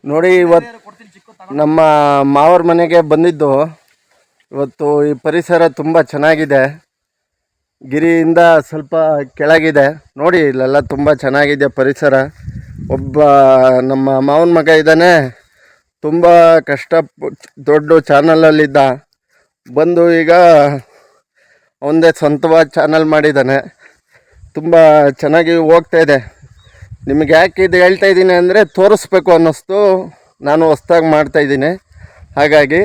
ನೋಡಿ ಇವತ್ತು ನಮ್ಮ ಮಾವರ ಮನೆಗೆ ಬಂದಿದ್ದು. ಇವತ್ತು ಈ ಪರಿಸರ ತುಂಬ ಚೆನ್ನಾಗಿದೆ. ಗಿರಿಯಿಂದ ಸ್ವಲ್ಪ ಕೆಳಗಿದೆ ನೋಡಿ, ಇಲ್ಲೆಲ್ಲ ತುಂಬ ಚೆನ್ನಾಗಿದೆ ಪರಿಸರ. ಒಬ್ಬ ನಮ್ಮ ಮಾವನ ಮಗ ಇದ್ದಾನೆ, ತುಂಬ ಕಷ್ಟ ದೊಡ್ಡ ಚಾನಲಲ್ಲಿದ್ದ, ಬಂದು ಈಗ ಅವನದೇ ಸ್ವಂತವಾದ ಚಾನಲ್ ಮಾಡಿದ್ದಾನೆ. ತುಂಬ ಚೆನ್ನಾಗಿ ಹೋಗ್ತಾ ಇದೆ. ನಿಮಗೆ ಯಾಕೆ ಇದು ಹೇಳ್ತಾ ಇದ್ದೀನಿ ಅಂದರೆ ತೋರಿಸ್ಬೇಕು ಅನ್ನಿಸ್ತು. ನಾನು ಹೊಸ್ದಾಗಿ ಮಾಡ್ತಾಯಿದ್ದೀನಿ. ಹಾಗಾಗಿ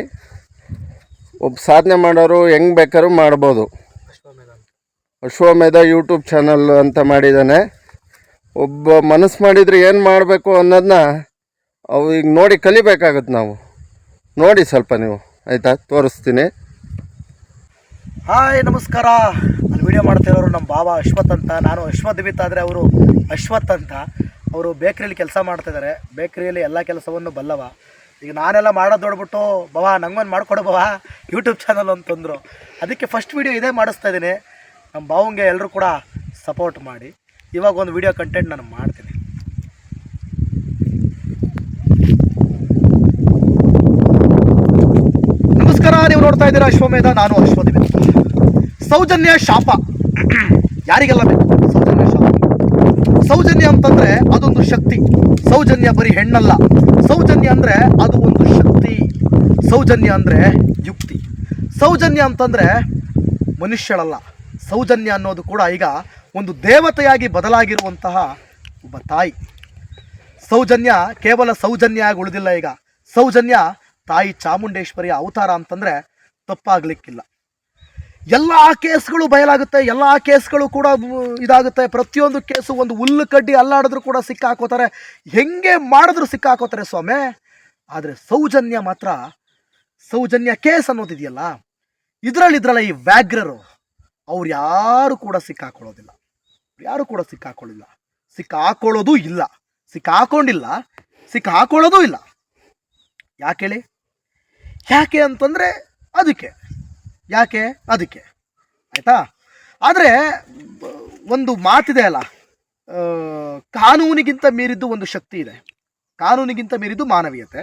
ಒಬ್ಬ ಸಾಧನೆ ಮಾಡೋರು ಹೆಂಗೆ ಬೇಕಾದ್ರೂ ಮಾಡ್ಬೋದು. ಅಶ್ವಮೇಧ ಯೂಟ್ಯೂಬ್ ಚಾನಲ್ ಅಂತ ಮಾಡಿದ್ದಾನೆ. ಒಬ್ಬ ಮನಸ್ಸು ಮಾಡಿದರೆ ಏನು ಮಾಡಬೇಕು ಅನ್ನೋದನ್ನ ಈಗ ನೋಡಿ ಕಲಿಬೇಕಾಗುತ್ತೆ. ನಾವು ನೋಡಿ ಸ್ವಲ್ಪ ನೀವು, ಆಯಿತಾ? ತೋರಿಸ್ತೀನಿ. ಹಾಯ್ ನಮಸ್ಕಾರ. ನಾನು ವಿಡಿಯೋ ಮಾಡ್ತಿರೋರು ನಮ್ಮ ಬಾಬಾ ಅಶ್ವಥ್ ಅಂತ. ನಾನು ಅಶ್ವದ್ವಿತ್ ಆದರೆ ಅವರು ಅಶ್ವಥ್ ಅಂತ. ಅವರು ಬೇಕ್ರಿಯಲ್ಲಿ ಕೆಲಸ ಮಾಡ್ತಿದ್ದಾರೆ. ಬೇಕ್ರಿಯಲ್ಲಿ ಎಲ್ಲ ಕೆಲಸವನ್ನು ಬಲ್ಲವ. ಈಗ ನಾನೆಲ್ಲ ಮಾಡೋದು ನೋಡ್ಬಿಟ್ಟು ಬವಾ ನಂಗೊಂದು ಮಾಡಿಕೊಡು ಬವಾ ಯೂಟ್ಯೂಬ್ ಚಾನಲ್ ಅಂತಂದರು. ಅದಕ್ಕೆ ಫಸ್ಟ್ ವೀಡಿಯೋ ಇದೇ ಮಾಡಿಸ್ತಾ ಇದ್ದೀನಿ. ನಮ್ಮ ಬಾವಂಗೆ ಎಲ್ಲರೂ ಕೂಡ ಸಪೋರ್ಟ್ ಮಾಡಿ. ಇವಾಗ ಒಂದು ವಿಡಿಯೋ ಕಂಟೆಂಟ್ ನಾನು ಮಾಡ್ತೀನಿ. ನಮಸ್ಕಾರ, ನೀವು ನೋಡ್ತಾ ಇದ್ದೀರಾ ಅಶ್ವಮೇಧ. ನಾನು ಅಶ್ವದ್ವಿತ್. ಸೌಜನ್ಯ ಶಾಪ ಯಾರಿಗೆಲ್ಲ ಬೇಕು? ಸೌಜನ್ಯ ಶಾಪ. ಸೌಜನ್ಯ ಅಂತಂದರೆ ಅದೊಂದು ಶಕ್ತಿ. ಸೌಜನ್ಯ ಬರೀ ಹೆಣ್ಣಲ್ಲ. ಸೌಜನ್ಯ ಅಂದರೆ ಅದು ಒಂದು ಶಕ್ತಿ. ಸೌಜನ್ಯ ಅಂದರೆ ಯುಕ್ತಿ. ಸೌಜನ್ಯ ಅಂತಂದರೆ ಮನುಷ್ಯಳಲ್ಲ. ಸೌಜನ್ಯ ಅನ್ನೋದು ಕೂಡ ಈಗ ಒಂದು ದೇವತೆಯಾಗಿ ಬದಲಾಗಿರುವಂತಹ ಒಬ್ಬ ತಾಯಿ. ಸೌಜನ್ಯ ಕೇವಲ ಸೌಜನ್ಯ ಆಗಿ ಉಳಿದಿಲ್ಲ. ಈಗ ಸೌಜನ್ಯ ತಾಯಿ ಚಾಮುಂಡೇಶ್ವರಿಯ ಅವತಾರ ಅಂತಂದರೆ ತಪ್ಪಾಗಲಿಕ್ಕಿಲ್ಲ. ಎಲ್ಲ ಕೇಸ್ಗಳು ಬಯಲಾಗುತ್ತೆ. ಎಲ್ಲ ಕೇಸ್ಗಳು ಕೂಡ ಇದಾಗುತ್ತೆ. ಪ್ರತಿಯೊಂದು ಕೇಸು ಒಂದು ಹುಲ್ಲು ಕಡ್ಡಿ ಅಲ್ಲಾಡಿದ್ರು ಕೂಡ ಸಿಕ್ಕಾಕೋತಾರೆ. ಹೆಂಗೆ ಮಾಡಿದ್ರು ಸಿಕ್ಕಾಕೋತಾರೆ ಸ್ವಾಮಿ. ಆದರೆ ಸೌಜನ್ಯ ಮಾತ್ರ, ಸೌಜನ್ಯ ಕೇಸ್ ಅನ್ನೋದಿದೆಯಲ್ಲ, ಇದ್ರಲ್ಲ ಈ ವ್ಯಾಘ್ರರು, ಅವ್ರು ಯಾರು ಕೂಡ ಸಿಕ್ಕಾಕೊಳ್ಳೋದಿಲ್ಲ. ಯಾರು ಕೂಡ ಸಿಕ್ಕಾಕೊಳ್ಳಿಲ್ಲ. ಸಿಕ್ಕಾಕೊಳ್ಳೋದು ಇಲ್ಲ. ಸಿಕ್ಕಾಕೊಂಡಿಲ್ಲ. ಸಿಕ್ಕಾಕೊಳ್ಳೋದು ಇಲ್ಲ. ಯಾಕೆ ಹೇಳಿ? ಯಾಕೆ ಅಂತಂದರೆ ಅದಕ್ಕೆ. ಯಾಕೆ? ಅದಕ್ಕೆ. ಆಯಿತಾ? ಆದರೆ ಒಂದು ಮಾತಿದೆ ಅಲ್ಲ, ಕಾನೂನಿಗಿಂತ ಮೀರಿದ್ದು ಒಂದು ಶಕ್ತಿ ಇದೆ. ಕಾನೂನಿಗಿಂತ ಮೀರಿದ್ದು ಮಾನವೀಯತೆ.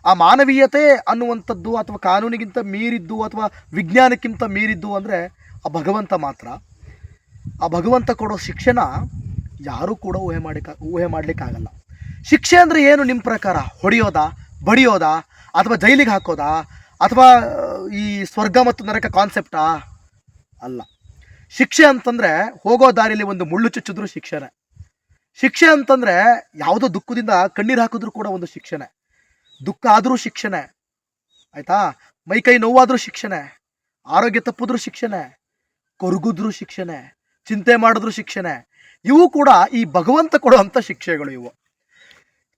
ಆ ಮಾನವೀಯತೆ ಅನ್ನುವಂಥದ್ದು ಅಥವಾ ಕಾನೂನಿಗಿಂತ ಮೀರಿದ್ದು ಅಥವಾ ವಿಜ್ಞಾನಕ್ಕಿಂತ ಮೀರಿದ್ದು ಅಂದರೆ ಆ ಭಗವಂತ ಮಾತ್ರ. ಆ ಭಗವಂತ ಕೊಡೋ ಶಿಕ್ಷೆನ ಯಾರೂ ಕೂಡ ಊಹೆ ಮಾಡಲಿಕ್ಕಾಗಲ್ಲ. ಶಿಕ್ಷೆ ಅಂದರೆ ಏನು ನಿಮ್ಮ ಪ್ರಕಾರ? ಹೊಡೆಯೋದಾ, ಬಡಿಯೋದಾ, ಅಥವಾ ಜೈಲಿಗೆ ಹಾಕೋದಾ, ಅಥವಾ ಈ ಸ್ವರ್ಗ ಮತ್ತು ನರಕ ಕಾನ್ಸೆಪ್ಟಾ? ಅಲ್ಲ. ಶಿಕ್ಷೆ ಅಂತಂದರೆ ಹೋಗೋ ದಾರಿಯಲ್ಲಿ ಒಂದು ಮುಳ್ಳು ಚುಚ್ಚಿದ್ರೂ ಶಿಕ್ಷೆನೇ. ಶಿಕ್ಷೆ ಅಂತಂದರೆ ಯಾವುದೋ ದುಃಖದಿಂದ ಕಣ್ಣೀರು ಹಾಕಿದ್ರೂ ಕೂಡ ಒಂದು ಶಿಕ್ಷೆನೇ. ದುಃಖ ಆದರೂ ಶಿಕ್ಷೆನೇ. ಆಯಿತಾ? ಮೈಕೈ ನೋವಾದರೂ ಶಿಕ್ಷೆನೇ. ಆರೋಗ್ಯ ತಪ್ಪಿದ್ರೂ ಶಿಕ್ಷೆನೇ. ಕೊರಗಿದ್ರೂ ಶಿಕ್ಷೆನೇ. ಚಿಂತೆ ಮಾಡಿದ್ರೂ ಶಿಕ್ಷೆನೇ. ಇವು ಕೂಡ ಈ ಭಗವಂತ ಕೊಡುವಂಥ ಶಿಕ್ಷೆಗಳು ಇವು.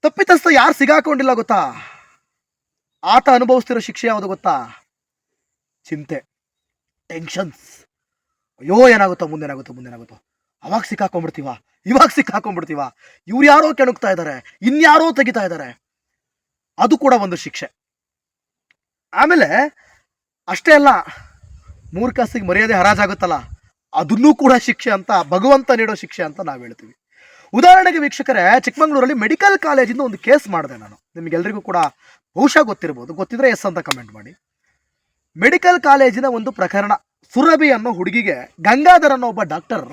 ತಪ್ಪಿತಸ್ಥ ಯಾರು ಸಿಗಾಕೊಂಡಿಲ್ಲ ಗೊತ್ತಾ? ಆತ ಅನುಭವಿಸ್ತಿರೋ ಶಿಕ್ಷೆ ಯಾವುದು ಗೊತ್ತಾ? ಚಿಂತೆ, ಟೆನ್ಷನ್ಸ್. ಅಯ್ಯೋ ಏನಾಗುತ್ತೋ, ಮುಂದೇನಾಗುತ್ತೋ, ಅವಾಗ ಸಿಕ್ಕಾಕೊಂಡ್ಬಿಡ್ತೀವ, ಇವಾಗ ಸಿಕ್ಕಾಕೊಂಡ್ಬಿಡ್ತೀವ, ಇವ್ರು ಯಾರೋ ಕೆಣಕ್ತಾ ಇದ್ದಾರೆ, ಇನ್ಯಾರೋ ತೆಗಿತಾ ಇದ್ದಾರೆ. ಅದು ಕೂಡ ಒಂದು ಶಿಕ್ಷೆ. ಆಮೇಲೆ ಅಷ್ಟೇ ಅಲ್ಲ, ಮೂರ್ಖಾಸಿಗೆ ಮರ್ಯಾದೆ ಹರಾಜಾಗುತ್ತಲ್ಲ, ಅದನ್ನೂ ಕೂಡ ಶಿಕ್ಷೆ ಅಂತ, ಭಗವಂತ ನೀಡೋ ಶಿಕ್ಷೆ ಅಂತ ನಾವು ಹೇಳ್ತೀವಿ. ಉದಾಹರಣೆಗೆ ವೀಕ್ಷಕರೇ, ಚಿಕ್ಕಮಂಗ್ಳೂರಲ್ಲಿ ಮೆಡಿಕಲ್ ಕಾಲೇಜಿಂದ ಒಂದು ಕೇಸ್ ಮಾಡಿದೆ ನಾನು. ನಿಮಗೆಲ್ಲರಿಗೂ ಕೂಡ ಬಹುಶಃ ಗೊತ್ತಿರ್ಬೋದು. ಗೊತ್ತಿದ್ರೆ ಎಸ್ ಅಂತ ಕಮೆಂಟ್ ಮಾಡಿ. ಮೆಡಿಕಲ್ ಕಾಲೇಜಿನ ಒಂದು ಪ್ರಕರಣ. ಸುರಭಿ ಅನ್ನೋ ಹುಡುಗಿಗೆ ಗಂಗಾಧರ್ ಅನ್ನೋ ಒಬ್ಬ ಡಾಕ್ಟರ್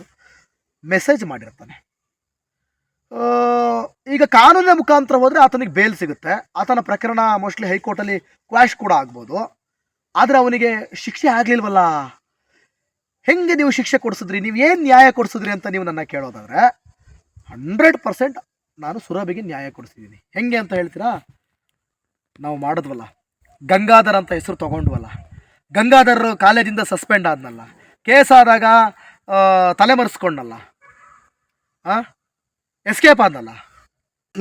ಮೆಸೇಜ್ ಮಾಡಿರ್ತಾನೆ. ಈಗ ಕಾನೂನಿನ ಮುಖಾಂತರ ಹೋದರೆ ಆತನಿಗೆ ಬೇಲ್ ಸಿಗುತ್ತೆ. ಆತನ ಪ್ರಕರಣ ಮೋಸ್ಟ್ಲಿ ಹೈಕೋರ್ಟಲ್ಲಿ ಕ್ವಾಶ್ ಕೂಡ ಆಗ್ಬೋದು. ಆದರೆ ಅವನಿಗೆ ಶಿಕ್ಷೆ ಆಗಲಿಲ್ವಲ್ಲ. ಹೆಂಗೆ ನೀವು ಶಿಕ್ಷೆ ಕೊಡಿಸಿದ್ರಿ, ನೀವು ಏನು ನ್ಯಾಯ ಕೊಡಿಸಿದ್ರಿ ಅಂತ ನೀವು ನನ್ನ ಕೇಳೋದಾದರೆ 100% ನಾನು ಸುರಭಿಗೆ ನ್ಯಾಯ ಕೊಡಿಸಿದ್ದೀನಿ. ಹೆಂಗೆ ಅಂತ ಹೇಳ್ತೀರಾ? ನಾವು ಮಾಡಿದ್ವಲ್ಲ, ಗಂಗಾಧರ್ ಅಂತ ಹೆಸರು ತೊಗೊಂಡ್ವಲ್ಲ, ಗಂಗಾಧರ್ ಕಾಲೇಜಿಂದ ಸಸ್ಪೆಂಡ್ ಆದ್ನಲ್ಲ, ಕೇಸ್ ಆದಾಗ ತಲೆಮರೆಸ್ಕೊಂಡಲ್ಲ, ಎಸ್ಕೇಪ್ ಆದ್ನಲ್ಲ.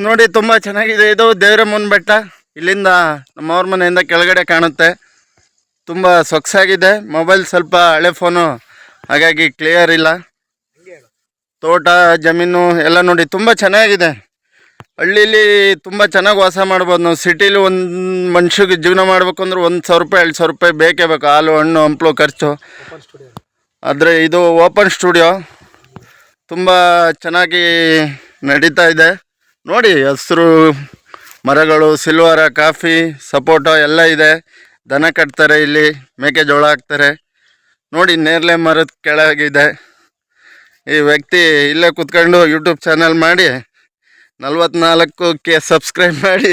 ನೋಡಿ ತುಂಬ ಚೆನ್ನಾಗಿದೆ. ಇದು ದೇವರಮ್ಮನ ಬೆಟ್ಟ. ಇಲ್ಲಿಂದ ನಮ್ಮವ್ರ ಮನೆಯಿಂದ ಕೆಳಗಡೆ ಕಾಣುತ್ತೆ. ತುಂಬ ಸೊಗಸಾಗಿದೆ. ಮೊಬೈಲ್ ಸ್ವಲ್ಪ ಹಳೆ ಫೋನು, ಹಾಗಾಗಿ ಕ್ಲಿಯರ್ ಇಲ್ಲ. ತೋಟ ಜಮೀನು ಎಲ್ಲ ನೋಡಿ ತುಂಬ ಚೆನ್ನಾಗಿದೆ. ಹಳ್ಳೀಲಿ ತುಂಬ ಚೆನ್ನಾಗಿ ವಾಸ ಮಾಡ್ಬೋದು ನಾವು. ಸಿಟೀಲಿ ಒಂದು ಮನುಷ್ಯಗೆ ಜೀವನ ಮಾಡ್ಬೇಕು ಅಂದ್ರೆ 1,000 ರೂಪಾಯಿ 2,000 ರೂಪಾಯಿ ಬೇಕೇ ಬೇಕು. ಹಾಲು ಹಣ್ಣು ಹಂಪಲು ಖರ್ಚು. ಆದರೆ ಇದು ಓಪನ್ ಸ್ಟುಡಿಯೋ ತುಂಬ ಚೆನ್ನಾಗಿ ನಡೀತಾ ಇದೆ. ನೋಡಿ ಹಸಿರು ಮರಗಳು, ಸಿಲ್ವರ, ಕಾಫಿ, ಸಪೋಟೊ ಎಲ್ಲ ಇದೆ. ದನ ಕಟ್ತಾರೆ ಇಲ್ಲಿ, ಮೇಕೆಜೋಳ ಹಾಕ್ತಾರೆ. ನೋಡಿ ನೇರಳೆ ಮರದ ಕೆಳಗಿದೆ ಈ ವ್ಯಕ್ತಿ. ಇಲ್ಲೇ ಕುತ್ಕೊಂಡು ಯೂಟ್ಯೂಬ್ ಚಾನಲ್ ಮಾಡಿ 44K ಸಬ್ಸ್ಕ್ರೈಬ್ ಮಾಡಿ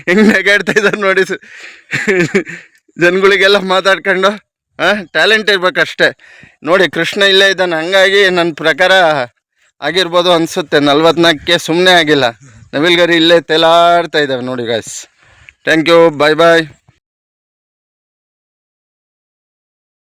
ಹೆಂಗೆ ನೆಗಾಡ್ತಾ ಇದ್ದಾರೆ ನೋಡಿ. ಜನಗಳಿಗೆಲ್ಲ ಮಾತಾಡ್ಕೊಂಡು ಟ್ಯಾಲೆಂಟ್ ಇರ್ಬೇಕಷ್ಟೇ. ನೋಡಿ ಕೃಷ್ಣ ಇಲ್ಲೇ ಇದ್ದಾನೆ, ಹಂಗಾಗಿ ನನ್ನ ಪ್ರಕಾರ ಆಗಿರ್ಬೋದು ಅನಿಸುತ್ತೆ. 44K ಸುಮ್ಮನೆ ಆಗಿಲ್ಲ. ನವಿಲ್ಗರಿ ಇಲ್ಲೇ ತೇಲಾಡ್ತಾ ಇದ್ದಾವೆ ನೋಡಿ guys. Thank you, bye bye.